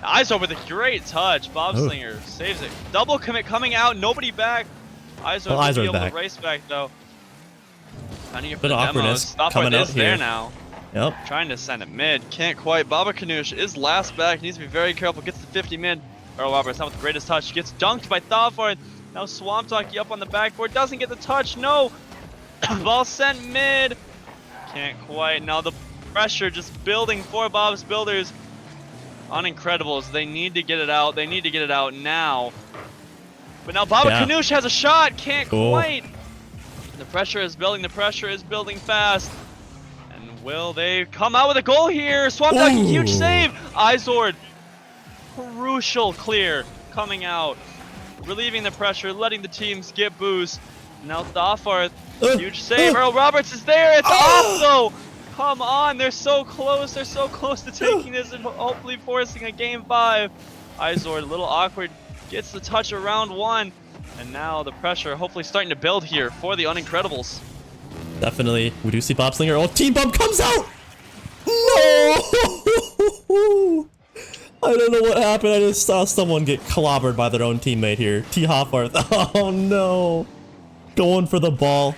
Izord with a great touch. Bob Slinger saves it. Double commit coming out. Nobody back. Izord will be able to race back though. Trying for the awkwardness coming out here. There now. Yep. Trying to send it mid. Can't quite. Baba Kanush is last back. Needs to be very careful. Gets the 50 mid. Earl Roberts not with the greatest touch. Gets dunked by Thalforth. Now Swamp Donkey up on the backboard. Doesn't get the touch. No. Ball sent mid. Can't quite. Now the pressure just building for Bob's Builders. On Incredibles. They need to get it out. They need to get it out now. But now Baba Kanush has a shot. Can't quite. The pressure is building. The pressure is building fast. And will they come out with a goal here? Swamp Donkey, huge save. Izord, crucial clear coming out. Relieving the pressure, letting the teams get boost. Now Thalforth, huge save. Earl Roberts is there. It's off though. Come on, they're so close. They're so close to taking this and hopefully forcing a game 5. Izord, a little awkward, gets the touch around 1. And now the pressure hopefully starting to build here for the Unincredibles. Definitely. We do see Bob Slinger. Oh, Team Bump comes out! No! I don't know what happened. I just saw someone get clobbered by their own teammate here. T. Hoffarth. Oh, no. Going for the ball.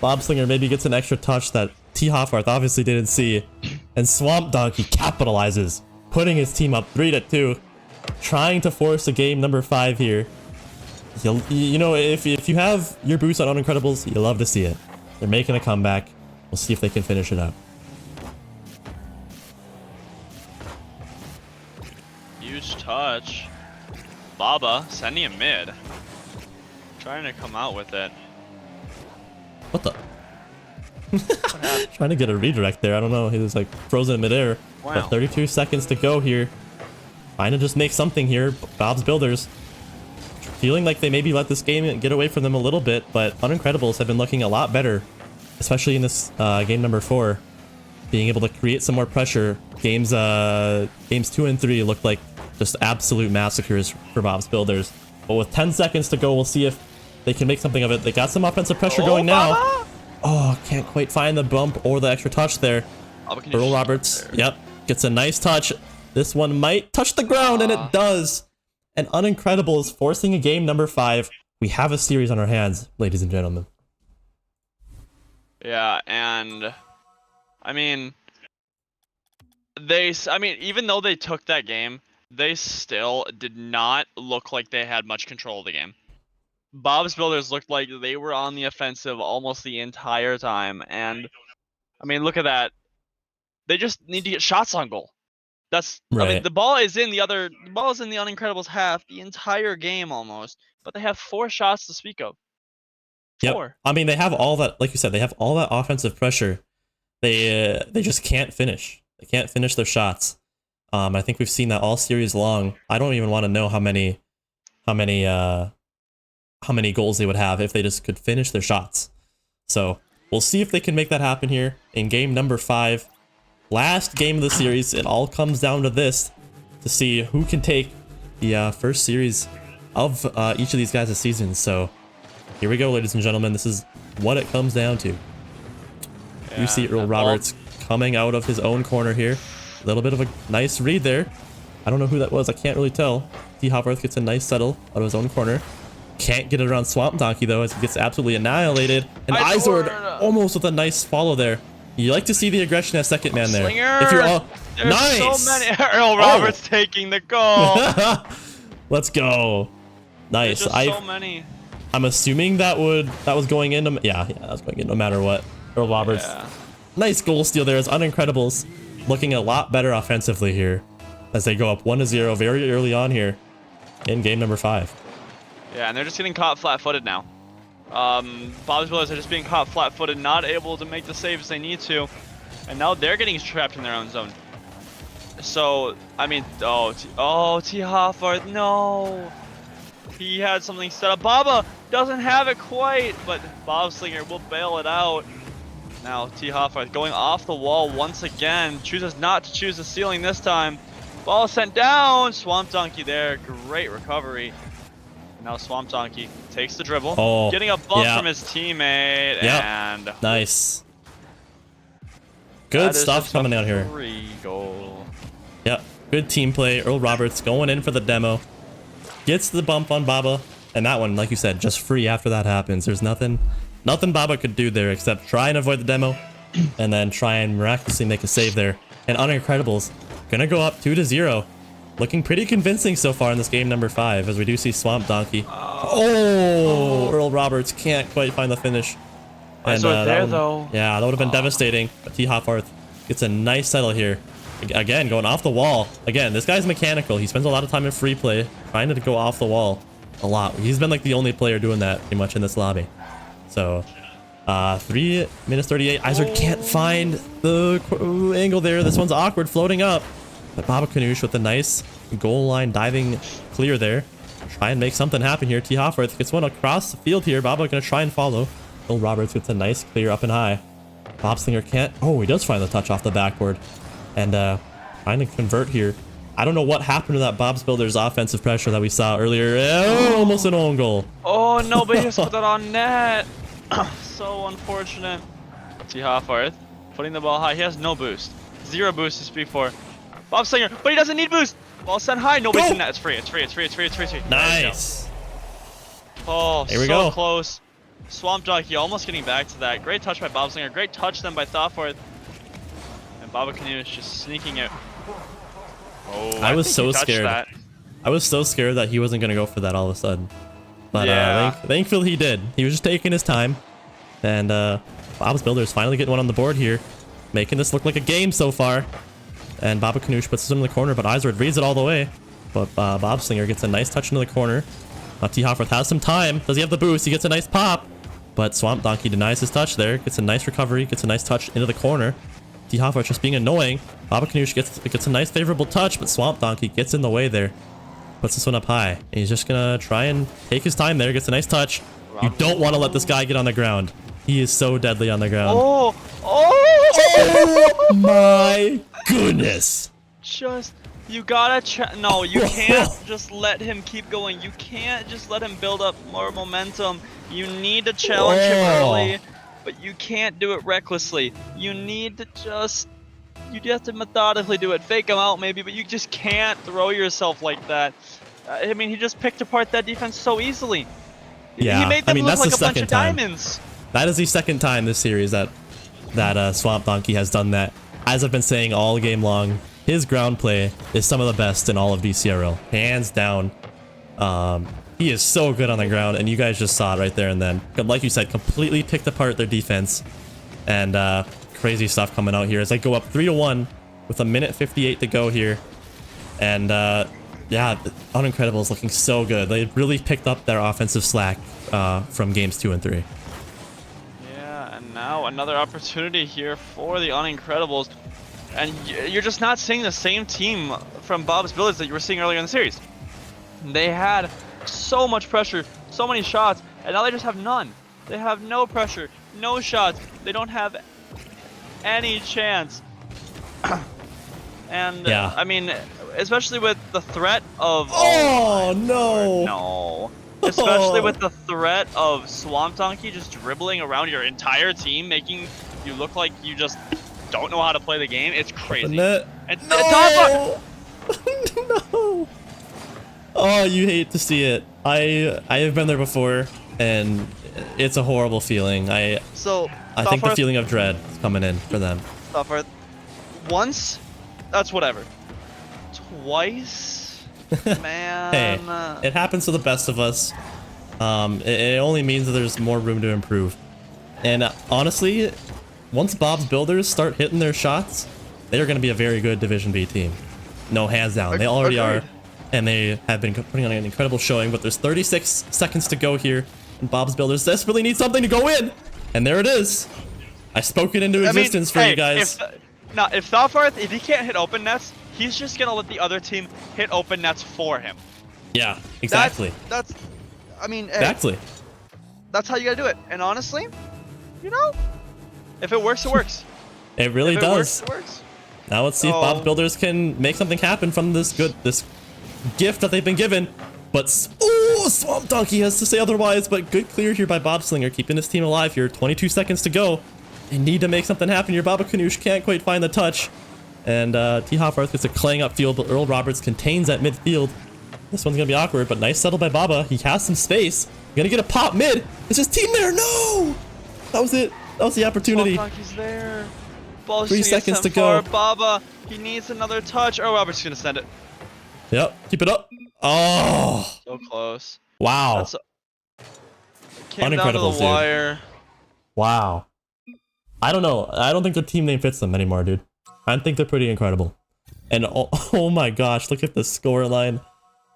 Bob Slinger maybe gets an extra touch that T. Hoffarth obviously didn't see. And Swamp Donkey capitalizes, putting his team up 3-2. Trying to force a game number 5 here. You know, if you have your boost on Unincredibles, you love to see it. They're making a comeback. We'll see if they can finish it out. Huge touch. Baba sending a mid. Trying to come out with it. What the? Trying to get a redirect there. I don't know. He was like frozen in midair. Wow. But 32 seconds to go here. Trying to just make something here. Bob's Builders feeling like they maybe let this game get away from them a little bit, but Unincredibles have been looking a lot better, especially in this game number 4. Being able to create some more pressure. Games 2 and 3 looked like just absolute massacres for Bob's Builders. But with 10 seconds to go, we'll see if they can make something of it. They got some offensive pressure going now. Baba! Oh, can't quite find the bump or the extra touch there. Earl Roberts, yep, gets a nice touch. This one might touch the ground, and it does. And Unincredibles forcing a game number 5. We have a series on our hands, ladies and gentlemen. Yeah, and I mean, even though they took that game, they still did not look like they had much control of the game. Bob's Builders looked like they were on the offensive almost the entire time, and I mean, look at that. They just need to get shots on goal. That's right. I mean, the ball is in the Unincredibles half the entire game almost, but they have 4 shots to speak of. 4. Yep. I mean, they have all that, like you said, they have all that offensive pressure. They just can't finish. They can't finish their shots. I think we've seen that all series long. I don't even want to know how many goals they would have if they just could finish their shots. So we'll see if they can make that happen here in game number 5. Last game of the series. It all comes down to this to see who can take the first series of each of these guys' seasons. So here we go, ladies and gentlemen. This is what it comes down to. You see Earl Roberts coming out of his own corner here. A little bit of a nice read there. I don't know who that was. I can't really tell. T. Hopworth gets a nice settle out of his own corner. Can't get it around Swamp Donkey, though, as he gets absolutely annihilated. And Izord almost with a nice follow there. You like to see the aggression as second man there. Slinger. If you're all There's nice. so many. Earl Roberts taking the goal. Let's go. Nice. There's just so many. I'm assuming that was going in. Yeah, that was going in no matter what. Earl Roberts. Yeah. Nice goal steal there as Unincredibles looking a lot better offensively here as they go up 1-0 very early on here in game number 5. Yeah, and they're just getting caught flat-footed now. Bob's Builders are just being caught flat-footed, not able to make the saves they need to, and now they're getting trapped in their own zone. So, I mean, T. Hoffarth, no! He had something set up. Baba doesn't have it quite, but Bobslinger will bail it out. Now T. Hoffarth going off the wall once again, chooses not to choose the ceiling this time. Ball sent down, Swamp Donkey there, great recovery. Now Swamp Donkey takes the dribble, getting a bump from his teammate, and nice. Good stuff coming out here. Goal. Yep, good team play. Earl Roberts going in for the demo, gets the bump on Baba, and that one, like you said, just free after that happens. There's nothing Baba could do there except try and avoid the demo, and then try and miraculously make a save there. And Unincredibles gonna go up 2-0. Looking pretty convincing so far in this game number 5, as we do see Swamp Donkey. Earl Roberts can't quite find the finish. And though. Yeah, that would have been devastating. But T. Hopfarth gets a nice settle here. Again, going off the wall. Again, this guy's mechanical. He spends a lot of time in free play, trying to go off the wall a lot. He's been like the only player doing that pretty much in this lobby. So, 3 minutes 38. Izard can't find the angle there. This one's awkward, floating up. But Baba Kanoosh with a nice goal line diving clear there. Try and make something happen here. T. Hoffarth gets one across the field here. Baba gonna try and follow. Earl Roberts gets a nice clear up and high. Bobslinger can't. Oh, he does find the touch off the backboard. And trying to convert here. I don't know what happened to that Bob's Builders offensive pressure that we saw earlier. Oh, almost an own goal. Oh, nobody just put that on net. So unfortunate. T. Hoffarth putting the ball high. He has no boost. 0 boost to speak for. Bobslinger, but he doesn't need boost. Ball sent high. Nobody's in that. It's free. It's free. It's free. It's free. It's free. It's free. Nice. Oh, here we so go. Close. Swamp Donkey almost getting back to that. Great touch by Bobslinger. Great touch then by Hoffarth. And Baba Kanoosh just sneaking it. Oh, I was so scared. I was so scared that he wasn't going to go for that all of a sudden. But thankfully he did. He was just taking his time. And Bob's Builders finally getting one on the board here. Making this look like a game so far. And Baba Kanoosh puts him in the corner, but Izard reads it all the way. But Bobslinger gets a nice touch into the corner. T-Hofferth has some time. Does he have the boost? He gets a nice pop. But Swamp Donkey denies his touch there. Gets a nice recovery. Gets a nice touch into the corner. T-Hofferth just being annoying. Baba Kanoosh gets a nice favorable touch, but Swamp Donkey gets in the way there. Puts this one up high. And he's just gonna try and take his time there. Gets a nice touch. You don't want to let this guy get on the ground. He is so deadly on the ground. Oh my goodness. You gotta no, you can't just let him keep going. You can't just let him build up more momentum. You need to challenge him early, but you can't do it recklessly. You need to you have to methodically do it. Fake him out maybe, but you just can't throw yourself like that. I mean, he just picked apart that defense so easily. Yeah, he made them look that's like the a bunch second of time. diamonds. That is the second time this series that Swamp Donkey has done that. As I've been saying all game long, his ground play is some of the best in all of DCRL, hands down. He is so good on the ground, and you guys just saw it right there and then. Like you said, completely picked apart their defense, and crazy stuff coming out here as they go up 3-1 with 1:58 to go here. And yeah, Unincredibles looking so good. They really picked up their offensive slack from games 2 and 3. Yeah, and now another opportunity here for the Unincredibles. And you're just not seeing the same team from Bob's Builders that you were seeing earlier in the series. They had so much pressure, so many shots, and now they just have none. They have no pressure, no shots. They don't have any chance. And yeah. I mean, especially with the threat of no. Especially with the threat of Swamp Donkey just dribbling around your entire team, making you look like you just don't know how to play the game. It's crazy. No. No. Oh, you hate to see it. I have been there before, and it's a horrible feeling. I think the feeling of dread is coming in for them. Once, that's whatever. Twice, man. Hey, it happens to the best of us. It only means that there's more room to improve. And honestly, once Bob's Builders start hitting their shots, they are going to be a very good Division B team. No, hands down. They already are. And they have been putting on an incredible showing, but there's 36 seconds to go here. And Bob's Builders desperately need something to go in. And there it is. I spoke it into existence for you guys. If Thoughtfarth, if he can't hit open nets, he's just going to let the other team hit open nets for him. Yeah, exactly. Exactly. That's how you got to do it. And honestly, you know, if it works, it works. It really does. It works. Now let's see if Bob's Builders can make something happen from this gift that they've been given. But Swamp Donkey has to say otherwise. But good clear here by Bobslinger, keeping his team alive here. 22 seconds to go. They need to make something happen here. Baba Kanoosh can't quite find the touch. And T-Hoffarth gets a clang upfield, but Earl Roberts contains that midfield. This one's going to be awkward, but nice settle by Baba. He has some space. Going to get a pop mid. It's his team there. No! That was it. That was the opportunity. Swamp Donkey's there. Ball 3 seconds to go. Baba, he needs another touch. Oh, Roberts is going to send it. Yep, keep it up. Oh! So close. Wow. Came down to the wire. Wow. I don't know. I don't think their team name fits them anymore, dude. I think they're pretty incredible. And oh my gosh, look at the scoreline.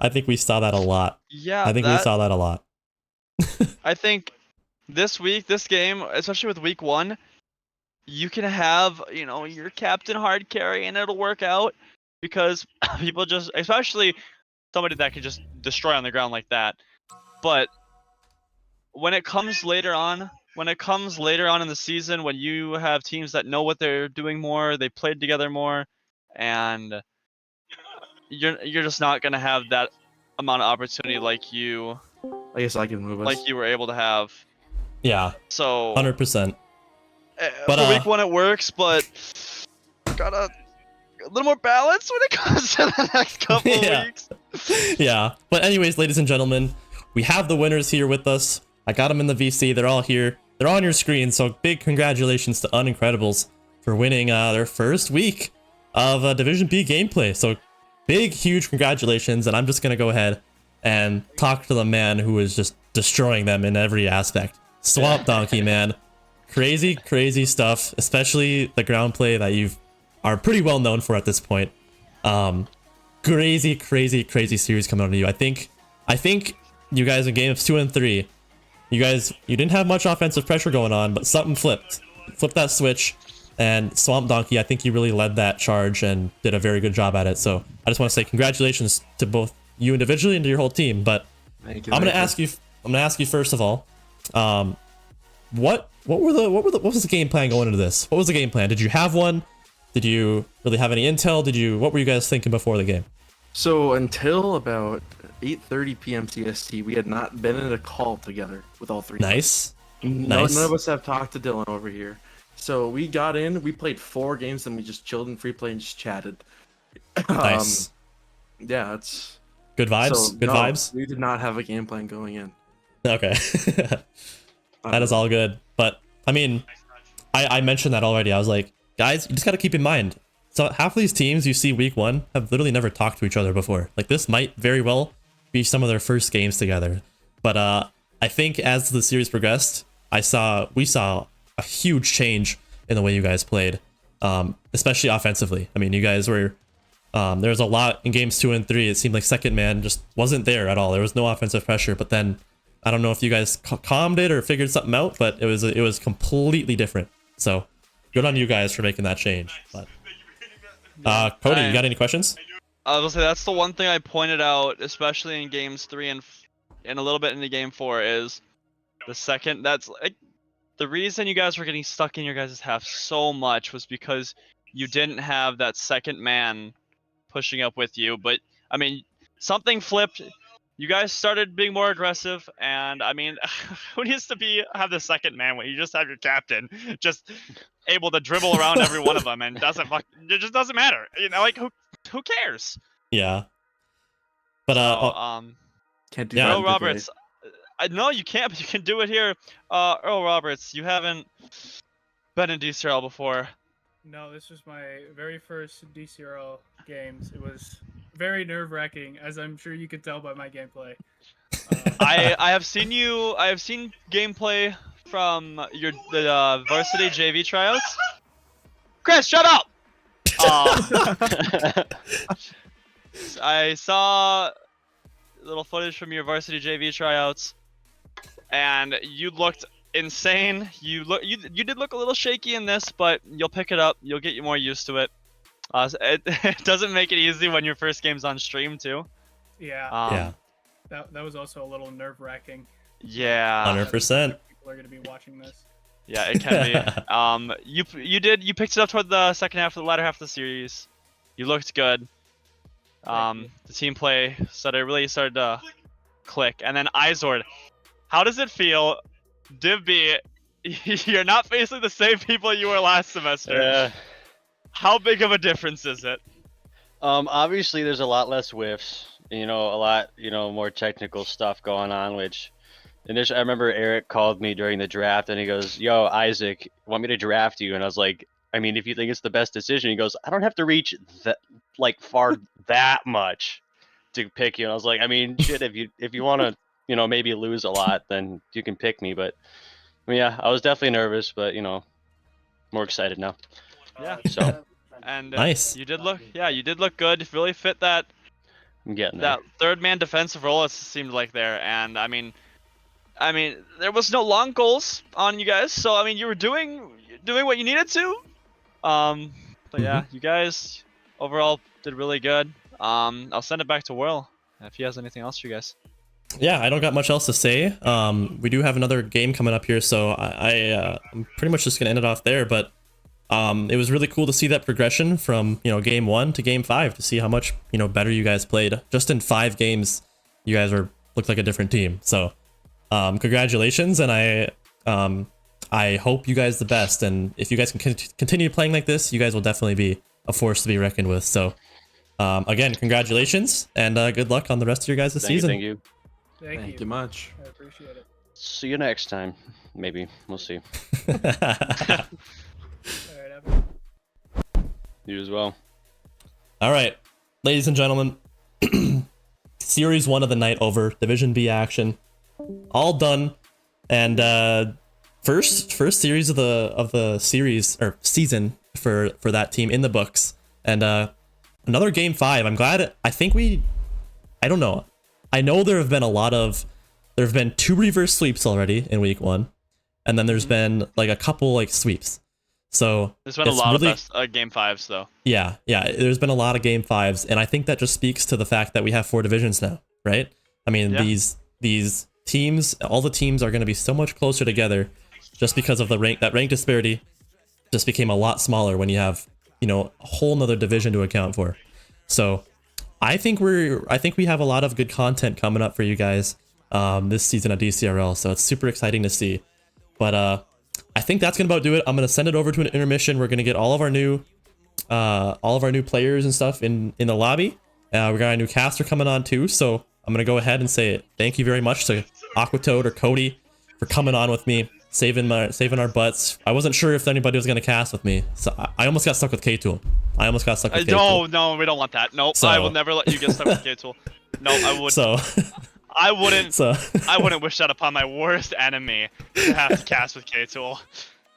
I think we saw that a lot. Yeah, I think we saw that a lot. I think this game, especially with week 1, you can have, you know, your captain hard carry and it'll work out because people just, especially somebody that can just destroy on the ground like that. But when it comes later on in the season, when you have teams that know what they're doing more, they played together more, and you're just not gonna have that amount of opportunity like you. I guess I can move us. Like you were able to have. Yeah. So 100%. But for week 1 it works, but got a little more balance when it comes to the next couple of weeks. Yeah. But anyways, ladies and gentlemen, we have the winners here with us. I got them in the VC. They're all here. They're on your screen. So big congratulations to Unincredibles for winning their first week of Division B gameplay. So big, huge congratulations. And I'm just going to go ahead and talk to the man who is just destroying them in every aspect. Swamp Donkey, man. Crazy, crazy stuff, especially the ground play that you are pretty well known for at this point. Crazy, crazy, crazy series coming out of you. I think you guys in games 2 and 3, you didn't have much offensive pressure going on, but something flipped. Flipped that switch, and Swamp Donkey, I think you really led that charge and did a very good job at it. So I just want to say congratulations to both you individually and to your whole team. But Thank you, I'm gonna ask you first of all, what was the game plan going into this? What was the game plan? Did you have one? Did you really have any intel? What were you guys thinking before the game? So until about 8:30 p.m. CST, we had not been in a call together with all three. Nice. None Nice. of us have talked to Dylan over here. So we got in, we played 4 games, and we just chilled in free play and just chatted. Nice. Yeah, it's Good vibes. so, Good no, vibes. We did not have a game plan going in. Okay. That is all good. But I mean, I mentioned that already. I was like, guys, you just got to keep in mind. So half of these teams you see week 1 have literally never talked to each other before. Like this might very well be some of their first games together. But I think as the series progressed, we saw a huge change in the way you guys played, especially offensively. I mean, you guys were there was a lot in games 2 and 3. It seemed like second man just wasn't there at all. There was no offensive pressure. But then I don't know if you guys calmed it or figured something out, but it was completely different. So good on you guys for making that change. But Cody, you got any questions? I was gonna say that's the one thing I pointed out, especially in games 3 and a little bit into game 4, is the second. That's like the reason you guys were getting stuck in your guys' half so much was because you didn't have that second man pushing up with you. But I mean, something flipped. You guys started being more aggressive, and I mean, who needs to have the second man when you just have your captain just able to dribble around every one of them and it just doesn't matter. You know, like who cares? Yeah. But Can't do Yeah. that. Earl in Roberts, no, you can't, but you can do it here. Earl Roberts, you haven't been in DCRL before. No, this was my very first DCRL games. It was very nerve-wracking, as I'm sure you could tell by my gameplay. I have seen gameplay from the varsity JV tryouts. Chris, shut up! I saw little footage from your varsity JV tryouts, and you looked insane. You did look a little shaky in this, but you'll pick it up. You'll get more used to it. It doesn't make it easy when your first game's on stream too. Yeah, yeah, that was also a little nerve-wracking. Yeah. 100%. People are gonna be watching this. Yeah, it can be. You picked it up toward the second half, the latter half of the series. You looked good. The team play really started to click, and then Izord, how does it feel? Div B, you're not facing the same people you were last semester. Yeah. How big of a difference is it? Obviously there's a lot less whiffs, a lot, more technical stuff going on, which initially I remember Eric called me during the draft and he goes, "Yo, Isaac, want me to draft you?" And I was like, I mean, if you think it's the best decision. He goes, "I don't have to reach that far that much to pick you." And I was like, I mean, shit, if you want to, maybe lose a lot, then you can pick me. But I mean, yeah, I was definitely nervous, but more excited now. Yeah. So And Nice. you did look good. You really fit that I'm getting there. third man defensive role. It seemed like there, and I mean, there was no long goals on you guys, so I mean, you were doing what you needed to. But yeah, you guys overall did really good. I'll send it back to Will if he has anything else for you guys. Yeah, I don't got much else to say. We do have another game coming up here, so I'm pretty much just gonna end it off there. But it was really cool to see that progression from game 1 to game 5, to see how much better you guys played. Just in 5 games, you guys looked like a different team. So congratulations, and I hope you guys the best. And if you guys can continue playing like this, you guys will definitely be a force to be reckoned with. So again, congratulations, and good luck on the rest of your guys' season. Thank you. Thank you much. I appreciate it. See you next time. Maybe we'll see. All right, have a You as well. All right, ladies and gentlemen, Series 1 of the night over, Division B action, all done, and first series of the series or season for that team in the books, and another game 5. I'm glad. I don't know. I know there have been a lot of there have been 2 reverse sweeps already in week 1, and then there's been like a couple like sweeps. So There's been a lot of game 5s though. Yeah, there's been a lot of game 5s, and I think that just speaks to the fact that we have 4 divisions now, right? I mean, these teams, all the teams are going to be so much closer together, just because of the rank disparity just became a lot smaller when you have, you know, a whole nother division to account for. So I think we have a lot of good content coming up for you guys this season at DCRL, so it's super exciting to see. But I think that's gonna about do it. I'm gonna send it over to an intermission. We're gonna get all of our new players and stuff in the lobby. We got a new caster coming on too, so I'm gonna go ahead and say thank you very much to Aquatoad or Cody for coming on with me, saving our butts. I wasn't sure if anybody was gonna cast with me, so I almost got stuck with K-Tool. No, we don't want that. Nope, so, I will never let you get stuck with K-Tool. No, I would. So I wouldn't. I wouldn't wish that upon my worst enemy to have to cast with K-Tool.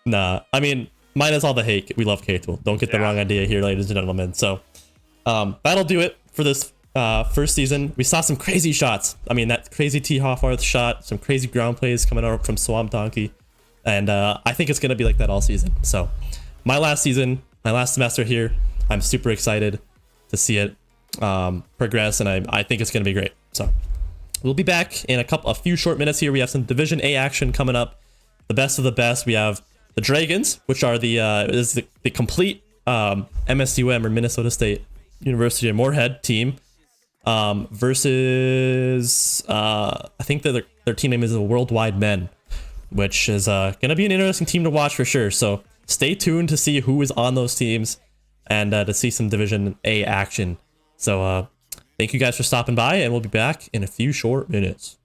Nah, I mean, minus all the hate, we love K-Tool. Don't get the wrong idea here, ladies and gentlemen. So that'll do it for this first season. We saw some crazy shots. I mean, that crazy T-Hawfarth shot, some crazy ground plays coming out from Swamp Donkey. And I think it's going to be like that all season. So my last season, my last semester here, I'm super excited to see it progress, and I think it's going to be great. So we'll be back in a few short minutes here. We have some Division A action coming up. The best of the best. We have the Dragons, which are the complete MSUM or Minnesota State University of Moorhead team versus I think that their team name is the Worldwide Men, which is going to be an interesting team to watch for sure. So stay tuned to see who is on those teams and to see some Division A action. So thank you guys for stopping by, and we'll be back in a few short minutes.